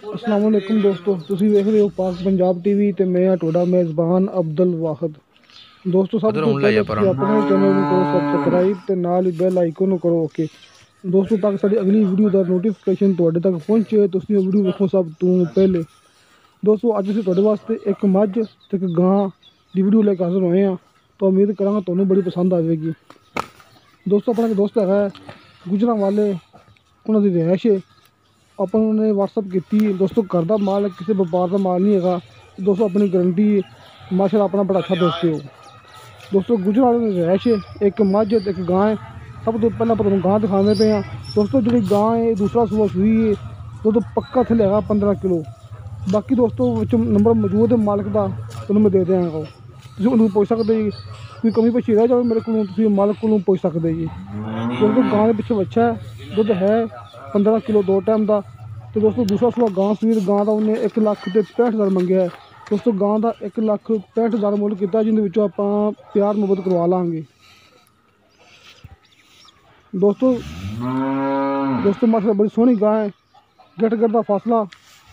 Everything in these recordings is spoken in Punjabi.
अस्सलाम वालेकुम दोस्तों, ਤੁਸੀਂ ਵੇਖ ਰਹੇ ਹੋ ਪਾਕ ਪੰਜਾਬ ਟੀਵੀ ਤੇ ਮੈਂ ਆ ਤੁਹਾਡਾ ਮੇਜ਼ਬਾਨ ਅਬਦੁਲ ਵਾਹਿਦ। ਦੋਸਤੋ, ਸਭ ਤੋਂ ਪਹਿਲਾਂ ਤੁਸੀਂ ਆਪਣੇ ਚੈਨਲ ਨੂੰ ਕਰੋ ਸਬਸਕ੍ਰਾਈਬ ਤੇ ਨਾਲ ਹੀ ਬੈਲ ਆਈਕਨ ਨੂੰ ਕਰੋ ਓਕੇ ਦੋਸਤੋ, ਤਾਂ ਕਿ ਸਾਡੀ ਅਗਲੀ ਵੀਡੀਓ ਦਾ ਨੋਟੀਫਿਕੇਸ਼ਨ ਤੁਹਾਡੇ ਤੱਕ ਪਹੁੰਚੇ। ਤੁਸੀਂ ਉਹ ਵੀਡੀਓ ਵੇਖੋ ਸਭ ਤੋਂ ਪਹਿਲੇ। ਦੋਸਤੋ, ਅੱਜ ਅਸੀਂ ਤੁਹਾਡੇ ਵਾਸਤੇ ਇੱਕ ਮੱਝ ਤੇ ਇੱਕ ਗਾਂ ਦੀ ਵੀਡੀਓ ਲੈ ਕੇ ਹਾਜ਼ਰ ਹੋਏ ਹਾਂ। ਤਾਂ ਉਮੀਦ ਕਰਾਂਗਾ ਤੁਹਾਨੂੰ ਬੜੀ ਪਸੰਦ ਆਵੇਗੀ। ਦੋਸਤੋ, ਆਪਣਾ ਇੱਕ ਦੋਸਤ ਹੈਗਾ ਗੁਜਰਾਂਵਾਲੇ, ਉਹਨਾਂ ਦੀ ਰਿਹਾਇਸ਼ ਹੈ। ਆਪਾਂ ਨੇ WhatsApp ਕੀਤੀ ਦੋਸਤੋ, ਘਰ ਦਾ ਮਾਲ ਕਿਸੇ ਵਪਾਰ ਦਾ ਮਾਲ ਨਹੀਂ ਹੈਗਾ ਦੋਸਤੋ, ਆਪਣੀ ਗਰੰਟੀ ਮਾਸ਼ਾਅੱਲਾ, ਆਪਣਾ ਬੜਾ ਅੱਛਾ ਦੋਸਤ ਹੋ ਦੋਸਤੋ। ਗੁਜਰਾਂਵਾਲੇ ਦੀ ਰਿਹਾਇਸ਼ ਹੈ, ਇੱਕ ਮੱਝ ਤੇ ਇੱਕ ਗਾਂ ਹੈ। ਸਭ ਤੋਂ ਪਹਿਲਾਂ ਆਪਾਂ ਤੁਹਾਨੂੰ ਗਾਂ ਦਿਖਾਉਂਦੇ ਪਏ ਹਾਂ ਦੋਸਤੋ। ਜਿਹੜੀ ਗਾਂ ਹੈ ਦੂਸਰਾ ਸੂਆ ਸੂਈ ਹੈ ਦੋਸਤੋ, ਪੱਕਾ ਥੱਲੇ ਹੈਗਾ 15 ਕਿਲੋ। ਬਾਕੀ ਦੋਸਤੋ ਵਿੱਚ ਨੰਬਰ ਮੌਜੂਦ ਹੈ ਮਾਲਕ ਦਾ, ਤੁਹਾਨੂੰ ਮੈਂ ਦੇ ਦਿਆਂਗਾ। ਤੁਸੀਂ ਉਹਨੂੰ ਪੁੱਛ ਸਕਦੇ ਜੀ, ਕੋਈ ਕਮੀ ਪੇਸ਼ੀ ਰਹਿ ਜਾਵੇ ਮੇਰੇ ਕੋਲੋਂ ਤੁਸੀਂ ਮਾਲਕ ਕੋਲੋਂ ਪੁੱਛ ਸਕਦੇ ਜੀ। ਦੋਸਤੋ, ਗਾਂ ਦੇ ਪਿੱਛੇ ਬੱਚਾ ਹੈ, ਦੁੱਧ ਹੈ 15 ਕਿਲੋ 2 ਟਾਈਮ ਦਾ। ਤੇ ਦੋਸਤੋ, ਦੂਸਰਾ ਸੂਆ ਗਾਂ ਸੂਈ, ਗਾਂ ਦਾ ਉਹਨੇ 1,65,000 ਮੰਗਿਆ ਹੈ ਦੋਸਤੋ। ਗਾਂ ਦਾ 1,65,000 ਮੁੱਲ ਕੀਤਾ, ਜਿਹਦੇ ਵਿੱਚੋਂ ਆਪਾਂ ਪਿਆਰ ਮੁਹੱਬਤ ਕਰਵਾ ਲਾਂਗੇ ਦੋਸਤੋ। ਮਾਸ਼ਾਅੱਲਾ ਬੜੀ ਸੋਹਣੀ ਗਾਂ ਹੈ, ਗਿੱਠ ਗਿੱਠ ਦਾ ਫਾਸਲਾ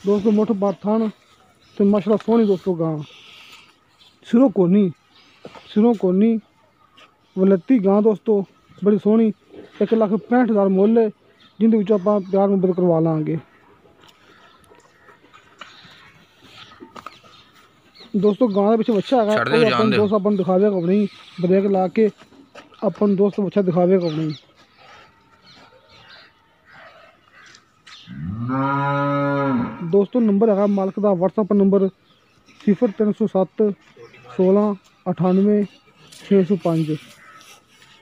ਦੋਸਤੋ, ਮੁੱਠ ਬਾਰ ਥਣ ਤੇ ਮਾਸ਼ਾਅੱਲਾ ਸੋਹਣੀ ਦੋਸਤੋ ਗਾਂ। ਸਿਰੋਂ ਕੋਨੀ ਵਲੱਤੀ ਗਾਂ ਦੋਸਤੋ, ਬੜੀ ਸੋਹਣੀ। 1,65,000 ਮੁੱਲ ਹੈ, ਜਿਹਦੇ ਵਿੱਚੋਂ ਆਪਾਂ ਪਿਆਰ ਮੁਹੱਬਤ ਕਰਵਾ ਲਾਂਗੇ ਦੋਸਤੋ। ਗਾਂ ਦੇ ਪਿੱਛੇ ਬੱਚਾ ਹੈਗਾ, ਆਪਾਂ ਨੂੰ ਦੋਸਤ ਆਪਾਂ ਨੂੰ ਦਿਖਾਵੇਗਾ ਆਪਣੀ ਬ੍ਰੇਕ ਲਾ ਕੇ, ਆਪਾਂ ਨੂੰ ਦੋਸਤ ਬੱਚਾ ਦਿਖਾਵੇਗਾ ਆਪਣੀ ਦੋਸਤੋ। ਨੰਬਰ ਹੈਗਾ ਮਾਲਕ ਦਾ WhatsApp ਨੰਬਰ 0307 16 98 605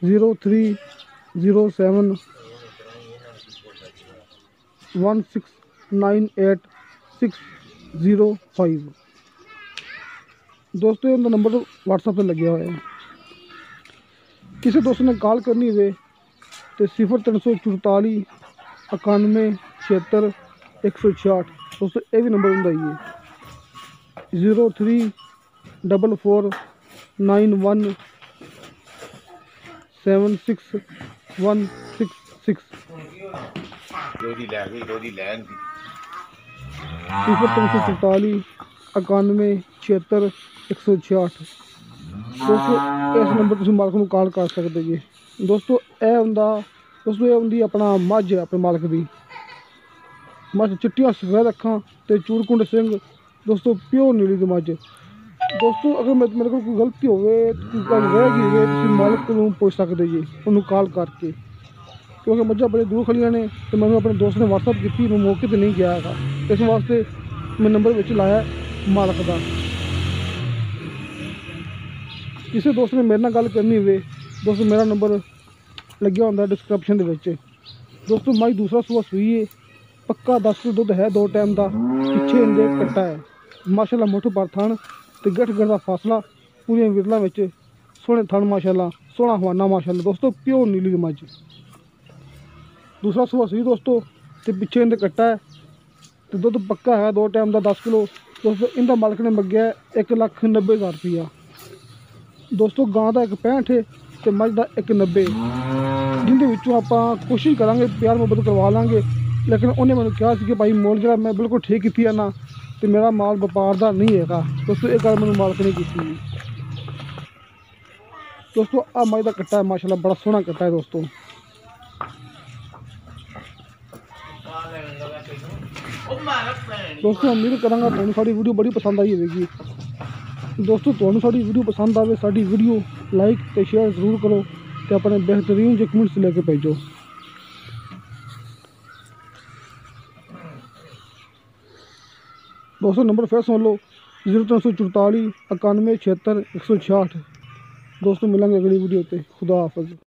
0307 1698 605 ਦੋਸਤੋ। ਇਹਦਾ ਨੰਬਰ WhatsApp 'ਤੇ ਲੱਗਿਆ ਹੋਇਆ ਹੈ। ਕਿਸੇ ਦੋਸਤ ਨੇ ਕਾਲ ਕਰਨੀ ਹੋਵੇ ਤੇ 0344 91 76 166 ਦੋਸਤੋ, ਇਹ ਵੀ ਨੰਬਰ ਹੁੰਦਾ ਹੀ ਹੈ। 0344 91 76 166 0344 91 76 166 ਦੋਸਤੋ। ਇਸ ਨੰਬਰ ਤੁਸੀਂ ਮਾਲਕ ਨੂੰ ਕਾਲ ਕਰ ਸਕਦੇ ਜੀ ਦੋਸਤੋ। ਇਹ ਹੁੰਦੀ ਆਪਣਾ ਮੱਝ ਆਪਣੇ ਮਾਲਕ ਦੀ। ਮੱਝ ਚਿੱਟੀਆਂ ਸਫੈਦ ਅੱਖਾਂ ਤੇ ਚੂੜਕੁੰਡ ਸਿੰਘ ਦੋਸਤੋ, ਪਿਓਰ ਨੀਲੀ ਦੀ ਮੱਝ ਦੋਸਤੋ। ਅਗਰ ਮੇਰੇ ਕੋਲ ਕੋਈ ਗਲਤੀ ਹੋਵੇ, ਕੋਈ ਗੱਲ ਰਹਿ ਗਈ ਹੋਵੇ, ਤੁਸੀਂ ਮਾਲਕ ਨੂੰ ਪੁੱਛ ਸਕਦੇ ਜੀ ਉਹਨੂੰ ਕਾਲ ਕਰਕੇ, ਕਿਉਂਕਿ ਮੱਝਾਂ ਬੜੇ ਦੂਰ ਖੜੀਆਂ ਨੇ ਤੇ ਮੈਨੂੰ ਆਪਣੇ ਦੋਸਤ ਨੇ WhatsApp ਕੀਤੀ, ਮੈਂ ਮੌਕੇ 'ਤੇ ਨਹੀਂ ਗਿਆ ਹੈਗਾ, ਇਸ ਵਾਸਤੇ ਮੈਂ ਨੰਬਰ ਵਿੱਚ ਲਾਇਆ ਮਾਲਕ ਦਾ। ਕਿਸੇ ਦੋਸਤ ਨੇ ਮੇਰੇ ਨਾਲ ਗੱਲ ਕਰਨੀ ਹੋਵੇ ਦੋਸਤੋ, ਮੇਰਾ ਨੰਬਰ ਲੱਗਿਆ ਹੁੰਦਾ ਡਿਸਕ੍ਰਿਪਸ਼ਨ ਦੇ ਵਿੱਚ ਦੋਸਤੋ। ਮੱਝ ਦੂਸਰਾ ਸੂਆ ਸੂਈ ਹੈ, ਪੱਕਾ 10 ਕਿਲੋ ਦੁੱਧ ਹੈ 2 ਟਾਈਮ ਦਾ। ਪਿੱਛੇ ਇਹਦੇ ਕੱਟਾ ਹੈ ਮਾਸ਼ਾਅੱਲਾ, ਮੁੱਠ ਭਰ ਥਣ ਤੇ ਗਿੱਠ ਗਿੱਠ ਦਾ ਫਾਸਲਾ, ਪੂਰੀਆਂ ਵਿਰਲਾਂ ਵਿੱਚ ਸੋਹਣੇ ਥਣ ਮਾਸ਼ਾਅੱਲਾ, ਸੋਹਣਾ ਹਵਾਨਾ ਮਾਸ਼ਾਅੱਲਾ ਦੋਸਤੋ, ਪਿਓਰ ਨੀਲੀ ਦੀ ਮੱਝ। ਦੂਸਰਾ ਸੂਆ ਸੂਈ ਦੋਸਤੋ ਤੇ ਪਿੱਛੇ ਇਹਦੇ ਕੱਟਾ ਹੈ ਤੇ ਦੁੱਧ ਪੱਕਾ ਹੈ 2 ਟਾਈਮ ਦਾ 10 ਕਿਲੋ ਦੋਸਤੋ। ਇਹਦਾ ਮਾਲਕ ਨੇ ਮੰਗਿਆ 1,90,000 ਰੁਪਈਆ ਦੋਸਤੋ। ਗਾਂ ਦਾ 1,65 ਤੇ ਮੱਝ ਦਾ 1,90, ਜਿਹਦੇ ਵਿੱਚੋਂ ਆਪਾਂ ਕੋਸ਼ਿਸ਼ ਕਰਾਂਗੇ ਪਿਆਰ ਮੁਹੱਬਤ ਕਰਵਾ ਲਾਂਗੇ। ਲੇਕਿਨ ਉਹਨੇ ਮੈਨੂੰ ਕਿਹਾ ਸੀ ਕਿ ਭਾਈ ਮੋਲ ਜਿਹੜਾ ਮੈਂ ਬਿਲਕੁਲ ਠੀਕ ਕੀਤੀ ਹੈ ਨਾ, ਤੇ ਮੇਰਾ ਮਾਲ ਵਪਾਰ ਦਾ ਨਹੀਂ ਹੈਗਾ ਦੋਸਤੋ। ਇਹ ਗੱਲ ਮੈਨੂੰ ਮਾਲਕ ਨੇ ਕੀਤੀ ਦੋਸਤੋ। ਆਹ ਮੱਝ ਦਾ ਕੱਟਾ ਹੈ ਮਾਸ਼ਾਅੱਲਾ, ਬੜਾ ਸੋਹਣਾ ਕੱਟਾ ਹੈ ਦੋਸਤੋ। ਉਮੀਦ ਕਰਾਂਗਾ ਤੁਹਾਨੂੰ ਸਾਡੀ ਵੀਡੀਓ ਬੜੀ ਪਸੰਦ ਆਈ ਹੋਵੇਗੀ ਦੋਸਤੋ। ਤੁਹਾਨੂੰ ਸਾਡੀ ਵੀਡੀਓ ਪਸੰਦ ਆਵੇ, ਸਾਡੀ ਵੀਡੀਓ ਲਾਈਕ ਤੇ ਸ਼ੇਅਰ ਜ਼ਰੂਰ ਕਰੋ ਤੇ ਆਪਣੇ ਬਿਹਤਰੀਨ ਜਿਹੇ ਕਮੈਂਟਸ ਲੈ ਕੇ ਭੇਜੋ ਦੋਸਤੋ। ਨੰਬਰ ਫਿਰ ਸੁਣ ਲਓ 0344 91 76 166 ਦੋਸਤੋ। ਮਿਲਾਂਗੇ ਅਗਲੀ ਵੀਡੀਓ ਤੇ। ਖੁਦਾ ਹਾਫਿਜ਼।